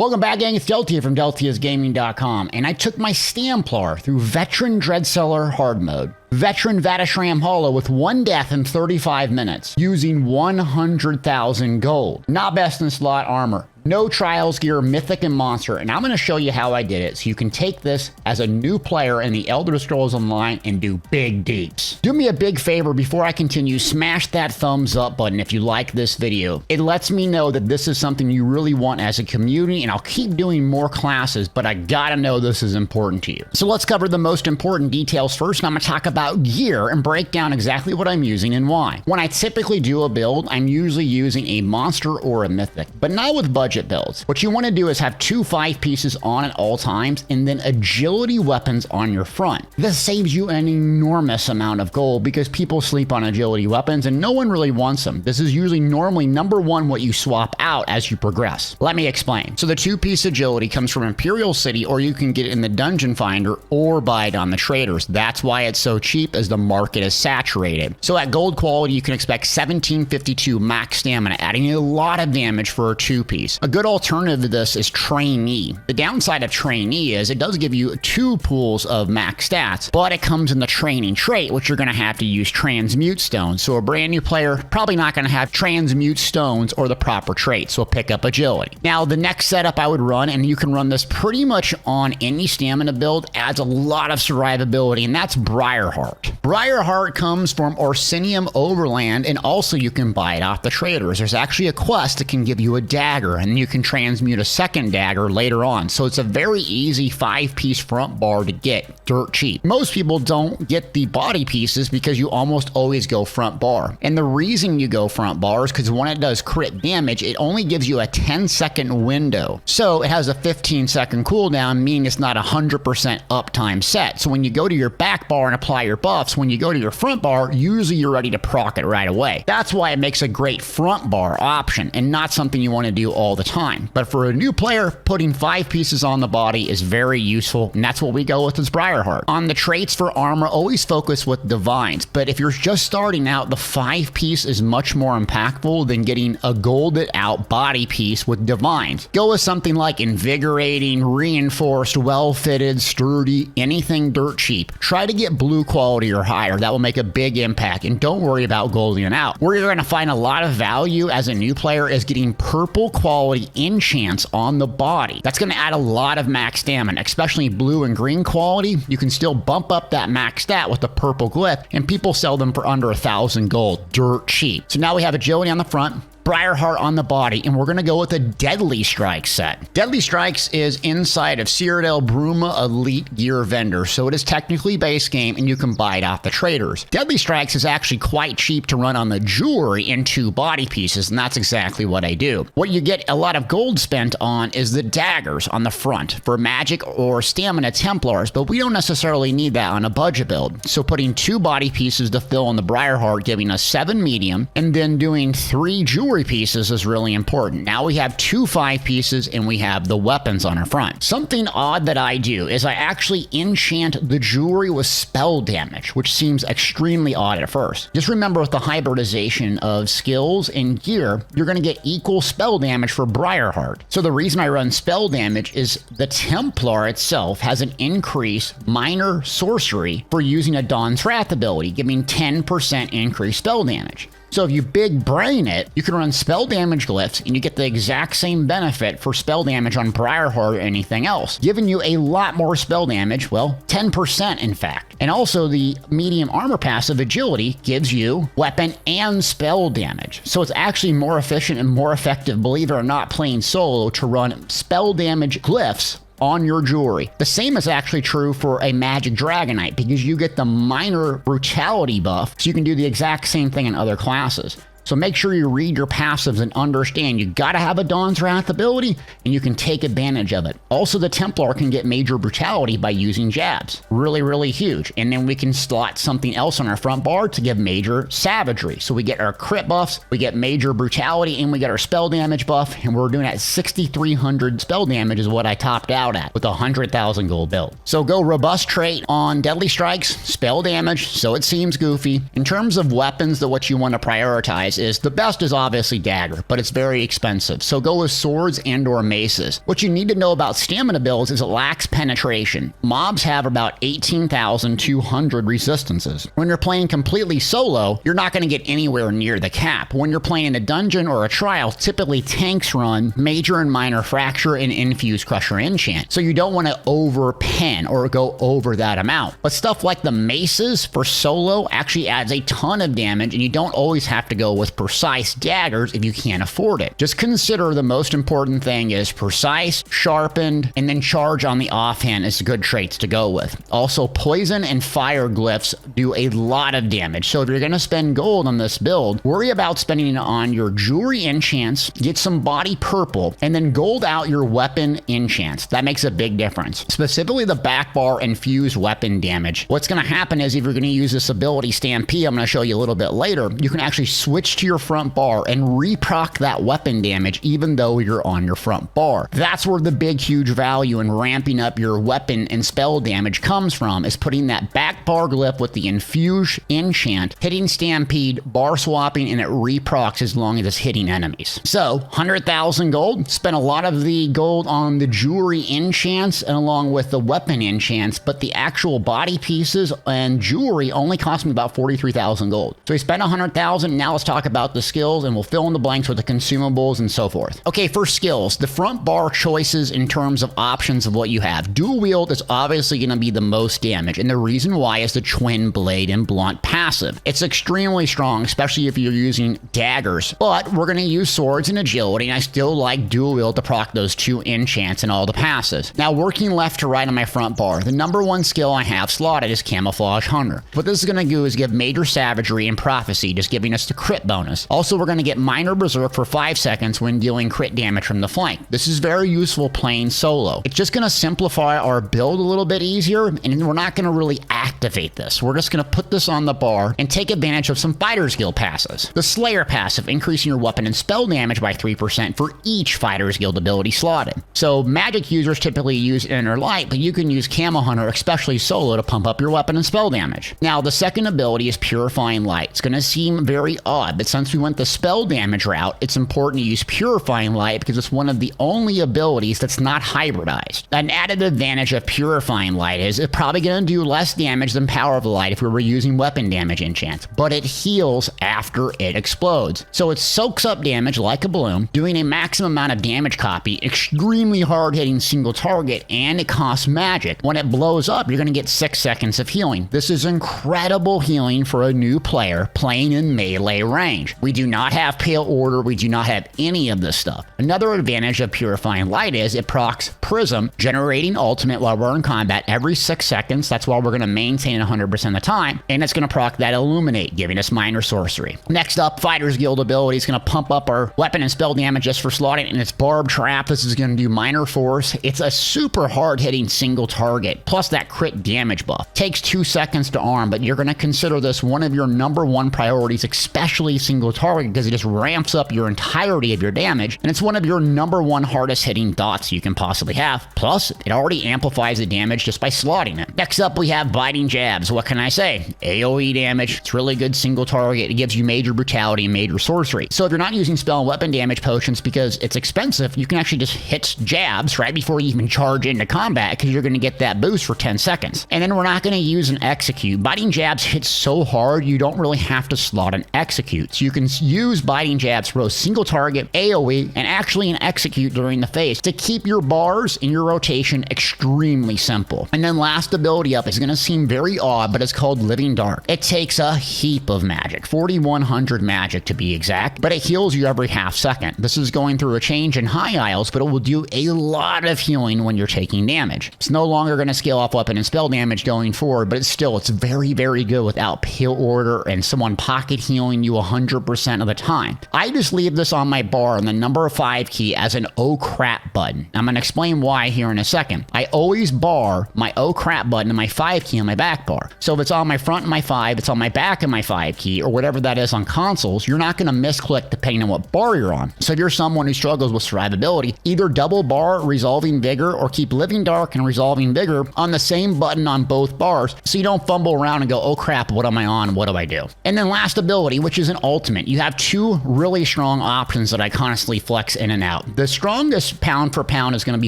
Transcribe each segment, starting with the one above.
Welcome back, gang. It's Deltia from Deltiasgaming.com, and I took my Stamplar through Veteran Dreadseller hard mode. Veteran Vatashram Hollow with 1 death in 35 minutes, using 100,000 gold. Not best in slot armor. No trials gear, mythic and monster, and I'm going to show you how I did it so you can take this as a new player in the Elder Scrolls Online and do big deeps. Do me a big favor before I continue, smash that thumbs up button if you like this video. It lets me know that this is something you really want as a community, and I'll keep doing more classes, but I gotta know this is important to you. So let's cover the most important details first, and I'm going to talk about gear and break down exactly what I'm using and why. When I typically do a build, I'm usually using a monster or a mythic, but not with budget builds. What you want to do is have 2 5 pieces on at all times and then agility weapons on your front. This saves you an enormous amount of gold because people sleep on agility weapons and no one really wants them. This is usually normally #1 what you swap out as you progress. Let me explain. So the 2-piece agility comes from Imperial City, or you can get it in the Dungeon Finder or buy it on the traders. That's why it's so cheap, as the market is saturated. So at gold quality, you can expect 1752 max stamina, adding a lot of damage for a 2-piece. A good alternative to this is Trainee. The downside of Trainee is it does give you 2 pools of max stats, but it comes in the training trait, which you're going to have to use Transmute Stones. So a brand new player probably not going to have Transmute Stones or the proper trait, so pick up agility. Now the next setup I would run, and you can run this pretty much on any stamina build, adds a lot of survivability, and that's Briarheart. Briarheart comes from Orsinium Overland, and also you can buy it off the traders. There's actually a quest that can give you a dagger, and you can transmute a second dagger later on. So it's a very easy 5-piece front bar to get dirt cheap. Most people don't get the body pieces because you almost always go front bar. And the reason you go front bar is because when it does crit damage, it only gives you a 10-second window. So it has a 15-second cooldown, meaning it's not 100% uptime set. So when you go to your back bar and apply your buffs, when you go to your front bar, usually you're ready to proc it right away. That's why it makes a great front bar option and not something you want to do all the time. But for a new player, putting 5 pieces on the body is very useful, and that's what we go with as Briarheart. On the traits for armor, always focus with Divines, but if you're just starting out, the 5-piece is much more impactful than getting a golded out body piece with Divines. Go with something like Invigorating, Reinforced, Well-Fitted, Sturdy, anything dirt cheap. Try to get blue quality or higher. That will make a big impact, and don't worry about golding out. Where you're going to find a lot of value as a new player is getting purple quality enchants on the body. That's going to add a lot of max stamina, especially blue and green quality. You can still bump up that max stat with the purple glyph, and people sell them for under 1,000 gold, dirt cheap. So now we have agility on the front, Briarheart on the body, and we're going to go with a Deadly Strikes set. Deadly Strikes is inside of Cyrodiil Bruma Elite Gear Vendor, so it is technically base game and you can buy it off the traders. Deadly Strikes is actually quite cheap to run on the jewelry in 2 body pieces, and that's exactly what I do. What you get a lot of gold spent on is the daggers on the front for magic or stamina Templars, but we don't necessarily need that on a budget build. So putting 2 body pieces to fill in the Briarheart, giving us 7 medium, and then doing 3 jewelry pieces is really important. Now we have 2 5 pieces and we have the weapons on our front. Something odd that I do is I actually enchant the jewelry with spell damage, which seems extremely odd at first. Just remember, with the hybridization of skills and gear, you're going to get equal spell damage for Briarheart. So the reason I run spell damage is the Templar itself has an increased minor sorcery for using a Dawn's Wrath ability, giving 10% increased spell damage. So if you big brain it, you can run spell damage glyphs and you get the exact same benefit for spell damage on Briarheart or anything else, giving you a lot more spell damage, well, 10% in fact. And also the medium armor passive agility gives you weapon and spell damage. So it's actually more efficient and more effective, believe it or not, playing solo to run spell damage glyphs on your jewelry. The same is actually true for a Magic Dragonite because you get the minor brutality buff, so you can do the exact same thing in other classes. So make sure you read your passives and understand you gotta have a Dawn's Wrath ability and you can take advantage of it. Also, the Templar can get major brutality by using jabs. Really, really huge. And then we can slot something else on our front bar to give major savagery. So we get our crit buffs, we get major brutality, and we get our spell damage buff, and we're doing at 6,300 spell damage is what I topped out at with a 100,000 gold build. So go robust trait on Deadly Strikes, spell damage, so it seems goofy. In terms of weapons, that what you want to prioritize guys, is the best is obviously dagger, but it's very expensive. So go with swords and or maces. What you need to know about stamina builds is it lacks penetration. Mobs have about 18,200 resistances. When you're playing completely solo, you're not going to get anywhere near the cap. When you're playing in a dungeon or a trial, typically tanks run major and minor fracture and infuse crusher enchant. So you don't want to overpen or go over that amount. But stuff like the maces for solo actually adds a ton of damage, and you don't always have to go with precise daggers if you can't afford it. Just consider the most important thing is precise, sharpened, and then charge on the offhand is good traits to go with. Also, poison and fire glyphs do a lot of damage. So if you're going to spend gold on this build, worry about spending it on your jewelry enchants, get some body purple, and then gold out your weapon enchants. That makes a big difference. Specifically the back bar infused weapon damage. What's going to happen is if you're going to use this ability Stampede, I'm going to show you a little bit later, you can actually switch to your front bar and reproc that weapon damage even though you're on your front bar. That's where the big huge value in ramping up your weapon and spell damage comes from, is putting that back bar glyph with the infuse enchant, hitting Stampede, bar swapping, and it reprocs as long as it's hitting enemies. So 100,000 gold, spent a lot of the gold on the jewelry enchants and along with the weapon enchants, but the actual body pieces and jewelry only cost me about 43,000 gold. So we spent 100,000. Now let's talk about the skills, and we'll fill in the blanks with the consumables and so forth. Okay, for skills, the front bar choices in terms of options of what you have. Dual wield is obviously going to be the most damage, and the reason why is the twin blade and blunt passive. It's extremely strong, especially if you're using daggers, but we're going to use swords and agility, and I still like dual wield to proc those two enchants and all the passes. Now, working left to right on my front bar, the number one skill I have slotted is Camouflage Hunter. What this is going to do is give Major Savagery and Prophecy, just giving us the crit bonus. Also, we're going to get Minor Berserk for 5 seconds when dealing crit damage from the flank. This is very useful playing solo. It's just going to simplify our build a little bit easier, and we're not going to really activate this. We're just going to put this on the bar and take advantage of some Fighter's Guild passes. The Slayer passive, increasing your weapon and spell damage by 3% for each Fighter's Guild ability slotted. So magic users typically use Inner Light, but you can use Camo Hunter, especially solo, to pump up your weapon and spell damage. Now, the second ability is Purifying Light. It's going to seem very odd, but since we went the spell damage route, it's important to use Purifying Light because it's one of the only abilities that's not hybridized. An added advantage of Purifying Light is it's probably going to do less damage than Power of the Light if we were using weapon damage enchants, but it heals after it explodes. So it soaks up damage like a balloon, doing a maximum amount of damage copy, extremely hard hitting single target, and it costs magic. When it blows up, you're going to get 6 seconds of healing. This is incredible healing for a new player playing in melee range. We do not have Pale Order, we do not have any of this stuff. Another advantage of Purifying Light is it procs Prism, generating ultimate while we're in combat every 6 seconds. That's why we're going to maintain 100% of the time, and it's going to proc that Illuminate, giving us minor sorcery. Next up, Fighter's Guild ability is going to pump up our weapon and spell damage just for slotting, and it's Barb Trap. This is going to do minor force. It's a super hard hitting single target, plus that crit damage buff. Takes 2 seconds to arm, but you're going to consider this one of your number one priorities, especially single target, because it just ramps up your entirety of your damage, and it's one of your number one hardest hitting dots you can possibly have. Plus, it already amplifies the damage just by slotting it. Next up, we have Biting Jabs. What can I say? AoE damage. It's really good single target. It gives you major brutality and major sorcery. So if you're not using spell and weapon damage potions because it's expensive, you can actually just hit jabs right before you even charge into combat because you're going to get that boost for 10 seconds. And then we're not going to use an execute. Biting Jabs hits so hard, you don't really have to slot an execute. So you can use Biting Jabs for both single target, AoE, and actually an execute during the phase to keep your bars in your rotation extremely simple. And then last ability up is going to seem very odd, but it's called Living Dark. It takes a heap of magic, 4,100 magic to be exact, but it heals you every half second. This is going through a change in High Isles, but it will do a lot of healing when you're taking damage. It's no longer going to scale off weapon and spell damage going forward, but it's very, very good without Pale Order and someone pocket healing you 100% of the time. I just leave this on my bar on the number 5 key as an oh crap button. I'm going to explain explain why here in a second. I always bar my oh crap button and my 5 key on my back bar. So if it's on my front and my 5, it's on my back and my 5 key, or whatever that is on consoles, you're not going to misclick depending on what bar you're on. So if you're someone who struggles with survivability, either double bar Resolving Vigor or keep Living Dark and Resolving Vigor on the same button on both bars, so you don't fumble around and go, oh crap, what am I on? What do I do? And then last ability, which is an ultimate. You have 2 really strong options that I constantly flex in and out. The strongest pound for pound is going to be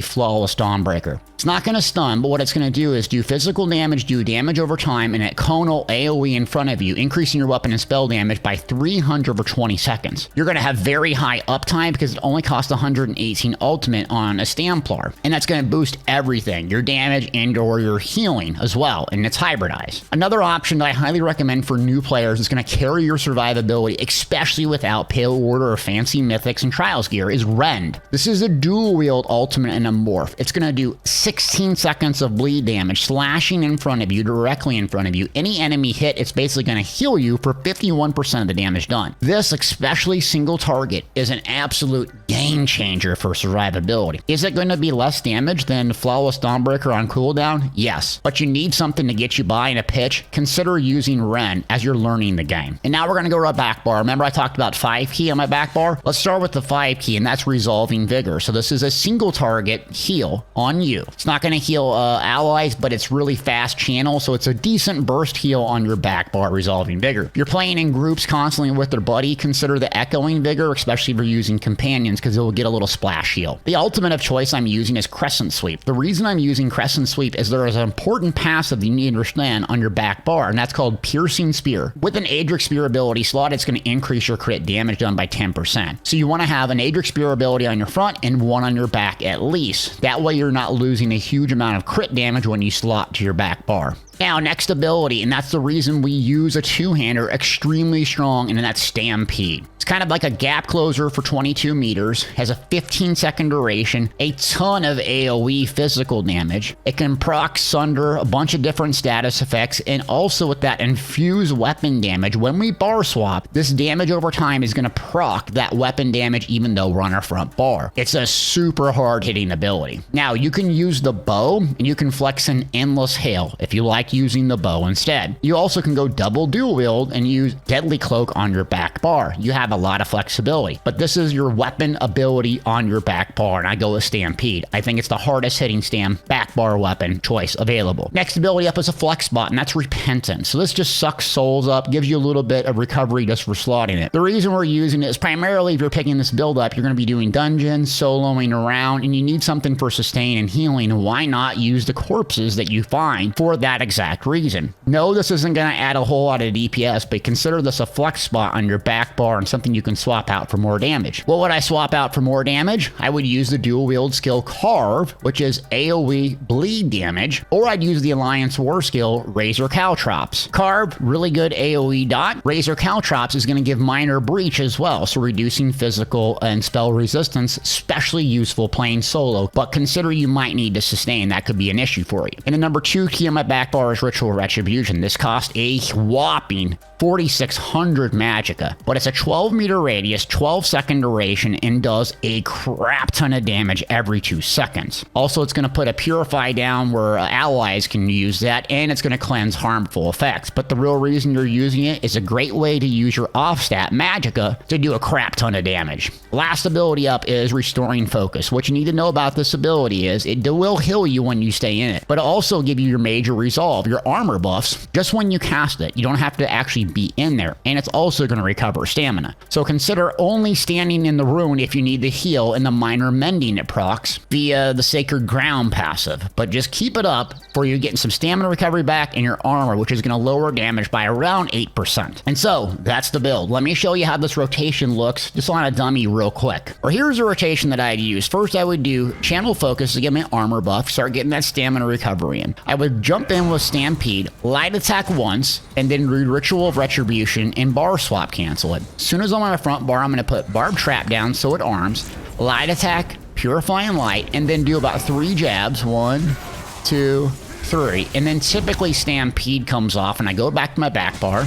Flawless Dawnbreaker. It's not going to stun, but what it's going to do is do physical damage, do damage over time, and at conal AoE in front of you, increasing your weapon and spell damage by 300 for 20 seconds. You're going to have very high uptime because it only costs 118 ultimate on a Stamplar, and that's going to boost everything, your damage and or your healing as well, and it's hybridized. Another option that I highly recommend for new players is going to carry your survivability, especially without Pale Order or fancy mythics and trials gear, is Rend. This is a dual wield ultimate and a morph. It's going to do 16 seconds of bleed damage, slashing in front of you, directly in front of you. Any enemy hit, it's basically going to heal you for 51% of the damage done. This, especially single target, is an absolute game changer for survivability. Is it going to be less damage than Flawless Dawnbreaker on cooldown? Yes, but you need something to get you by in a pitch. Consider using Ren as you're learning the game. And now we're going to go to our back bar. Remember I talked about 5 key on my back bar? Let's start with the 5 key, and that's Resolving Vigor. So this is a single target heal on you. It's not going to heal allies, but it's really fast channel, so it's a decent burst heal on your back bar, Resolving Vigor. If you're playing in groups constantly with their buddy, consider the Echoing Vigor, especially if you're using companions, because it will get a little splash heal. The ultimate of choice I'm using is Crescent Sweep. The reason I'm using Crescent Sweep is there is an important passive that you need to understand on your back bar, and that's called Piercing Spear. With an Aedric Spear ability slot, it's going to increase your crit damage done by 10%. So you want to have an Aedric Spear ability on your front and one on your back at least. That way you're not losing a huge amount of crit damage when you slot to your back bar. Now, next ability, and that's the reason we use a two-hander extremely strong, and that's Stampede. It's kind of like a gap closer for 22 meters, has a 15-second duration, a ton of AoE physical damage. It can proc Sunder, a bunch of different status effects, and also with that infused weapon damage, when we bar swap, this damage over time is going to proc that weapon damage even though we're on our front bar. It's a super hard-hitting ability. Now, you can use the bow, and you can flex an Endless Hail if you like using the bow instead. You also can go double dual wield and use Deadly Cloak on your back bar. You have a lot of flexibility, but this is your weapon ability on your back bar, and I go with Stampede. I think it's the hardest hitting back bar weapon choice available. Next ability up is a flex bot, and that's Repentance. So this just sucks souls up, gives you a little bit of recovery just for slotting it. The reason we're using it is primarily if you're picking this build up, you're going to be doing dungeons, soloing around, and you need something for sustain and healing, and why not use the corpses that you find for that exact reason? No, this isn't going to add a whole lot of DPS, but consider this a flex spot on your back bar and something you can swap out for more damage. What would I swap out for more damage? I would use the dual wield skill Carve, which is AoE bleed damage, or I'd use the Alliance War skill Razor Caltrops. Carve, really good AoE dot. Razor Caltrops is going to give minor breach as well, so reducing physical and spell resistance, especially useful playing solo, but consider you might need to sustain. That could be an issue for you. And the number 2 key on my back bar is Ritual Retribution. This costs a whopping 4,600 magicka, but it's a 12-meter radius, 12-second duration, and does a crap ton of damage every 2 seconds. Also, it's going to put a Purify down where allies can use that, and it's going to cleanse harmful effects. But the real reason you're using it is a great way to use your off-stat magicka to do a crap ton of damage. Last ability up is Restoring Focus. What you need to know about this ability is it will heal you when you stay in it, but also give you your major resolve, your armor buffs, just when you cast it. You don't have to actually be in there, and it's also going to recover stamina. So consider only standing in the rune if you need the heal and the minor mending it procs via the Sacred Ground passive, but just keep it up for you getting some stamina recovery back and your armor, which is going to lower damage by around 8%. And so that's the build. Let me show you how this rotation looks just on a dummy real quick. Or here's a rotation that I'd use. First, I would do Channel Focus to get my armor buff, start getting that stamina recovery in. I would jump in with Stampede, light attack once, and then read Ritual of Retribution and bar swap cancel it. As soon as I'm on my front bar, I'm going to put Barb Trap down so it arms, light attack, Purifying Light, and then do about 3 jabs. 1, 2, 3. And then typically Stampede comes off and I go back to my back bar.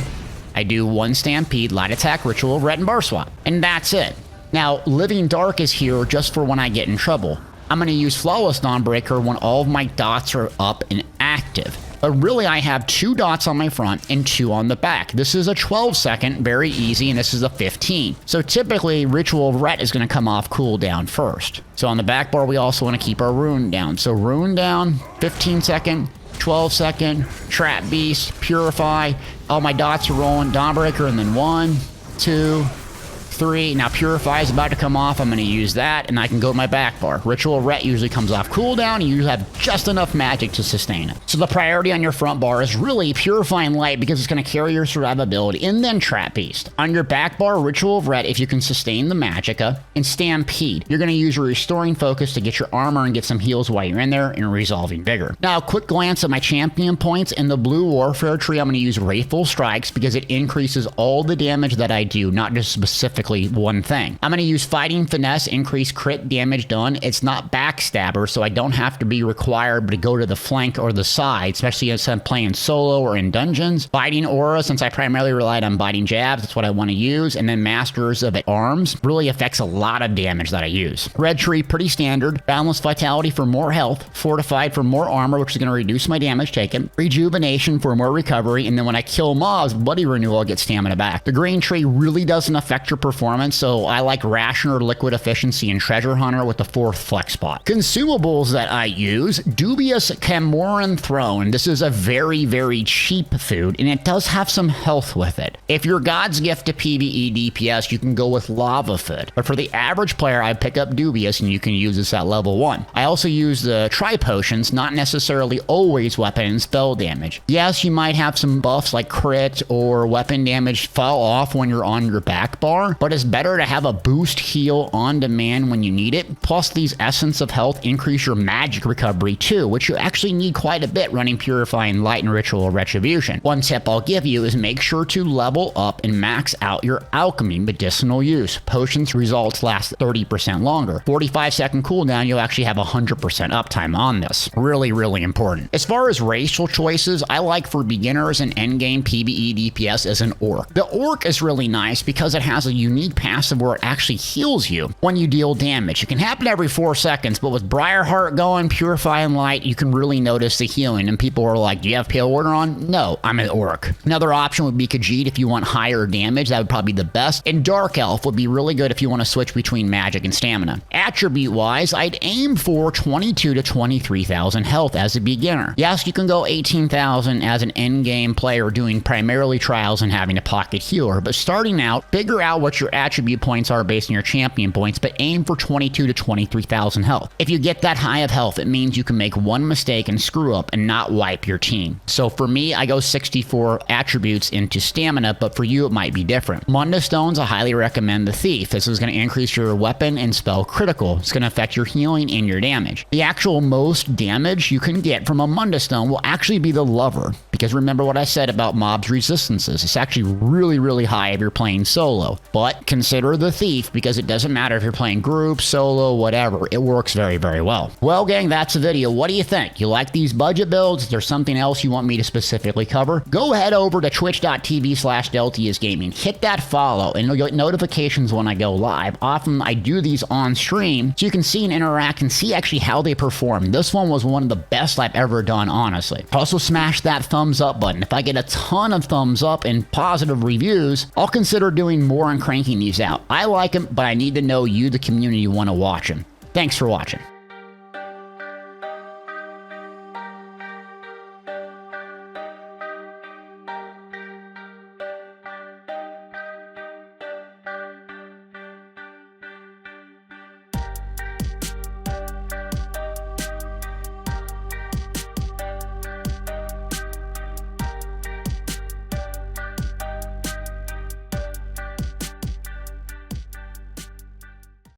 I do 1 Stampede, light attack, Ritual of Ret, and bar swap. And that's it. Now, Living Dark is here just for when I get in trouble. I'm going to use Flawless Dawnbreaker when all of my dots are up and active. But really, I have 2 dots on my front and 2 on the back. This is a 12-second, very easy, and this is a 15. So typically, Ritual of Ret is going to come off cooldown first. So on the back bar, we also want to keep our rune down. So rune down, 15-second, 12-second, Trap Beast, Purify. All my dots are rolling, Dawnbreaker, and then 1, 2, 3. Now Purify is about to come off. I'm going to use that, and I can go to my back bar. Ritual Ret usually comes off cooldown, and you have just enough magic to sustain it. So the priority on your front bar is really Purifying Light because it's going to carry your survivability, and then Trap Beast. On your back bar, Ritual of Ret, if you can sustain the Magicka, and Stampede. You're going to use your Restoring Focus to get your armor and get some heals while you're in there, and Resolving Vigor. Now, a quick glance at my champion points. In the blue Warfare tree, I'm going to use Wrathful Strikes because it increases all the damage that I do, not just specifically one thing. I'm going to use Fighting Finesse, increase crit damage done. It's not Backstabber, so I don't have to be required to go to the flank or the side, especially as I'm playing solo or in dungeons. Biting Aura, since I primarily relied on biting jabs, that's what I want to use. And then Masters of Arms really affects a lot of damage that I use. Red tree, pretty standard. Boundless Vitality for more health. Fortified for more armor, which is going to reduce my damage taken. Rejuvenation for more recovery. And then when I kill mobs, Bloody Renewal, I get stamina back. The green tree really doesn't affect your performance, so I like Rationer, Liquid Efficiency, and Treasure Hunter with the 4th flex spot. Consumables that I use, Dubious Camoran Throne. This is a very, very cheap food, and it does have some health with it. If you're God's gift to PvE DPS, you can go with Lava Foot, but for the average player, I pick up Dubious, and you can use this at level 1. I also use the Tri-Potions, not necessarily always weapon and spell damage. Yes, you might have some buffs like crit or weapon damage fall off when you're on your back bar, but it's better to have a boost heal on demand when you need it. Plus, these Essence of Health increase your magic recovery too, which you actually need quite a bit running Purifying Light and Ritual Retribution. One tip I'll give you is make sure to level up and max out your alchemy medicinal use. Potions results last 30% longer. 45-second cooldown, you'll actually have 100% uptime on this. Really, really important. As far as racial choices, I like for beginners and endgame PvE DPS as an Orc. The Orc is really nice because it has a unique passive where it actually heals you when you deal damage. It can happen every 4 seconds, but with Briarheart going, Purifying Light, you can really notice the healing, and people are like, do you have Pale Order on? No, I'm an Orc. Another option would be Khajiit if you want higher damage. That would probably be the best. And Dark Elf would be really good if you want to switch between magic and stamina. Attribute-wise, I'd aim for 22 to 23,000 health as a beginner. Yes, you can go 18,000 as an endgame player doing primarily trials and having a pocket healer, but starting out, figure out what your attribute points are based on your champion points, but aim for 22 to 23,000 health. If you get that high of health, it means you can make one mistake and screw up and not wipe your team. So for me, I go 64 attributes into stamina, but for you, it might be different. Mundus Stones, I highly recommend the Thief. This is going to increase your weapon and spell critical. It's going to affect your healing and your damage. The actual most damage you can get from a Mundus Stone will actually be the Lover, because remember what I said about mobs resistances. It's actually really, really high if you're playing solo, but consider the Thief because it doesn't matter if you're playing group, solo, whatever. It works very, very well. Well, gang, that's the video. What do you think? You like these budget builds? Is there something else you want me to specifically cover? Go head over to twitch.tv/Deltiasgaming. Hit that follow and you'll get notifications when I go live. Often I do these on stream so you can see and interact and see actually how they perform. This one was one of the best I've ever done, honestly. Also, smash that thumbs up button. If I get a ton of thumbs up and positive reviews, I'll consider doing more and cranking these out. I like them, but I need to know you, the community, want to watch them. Thanks for watching.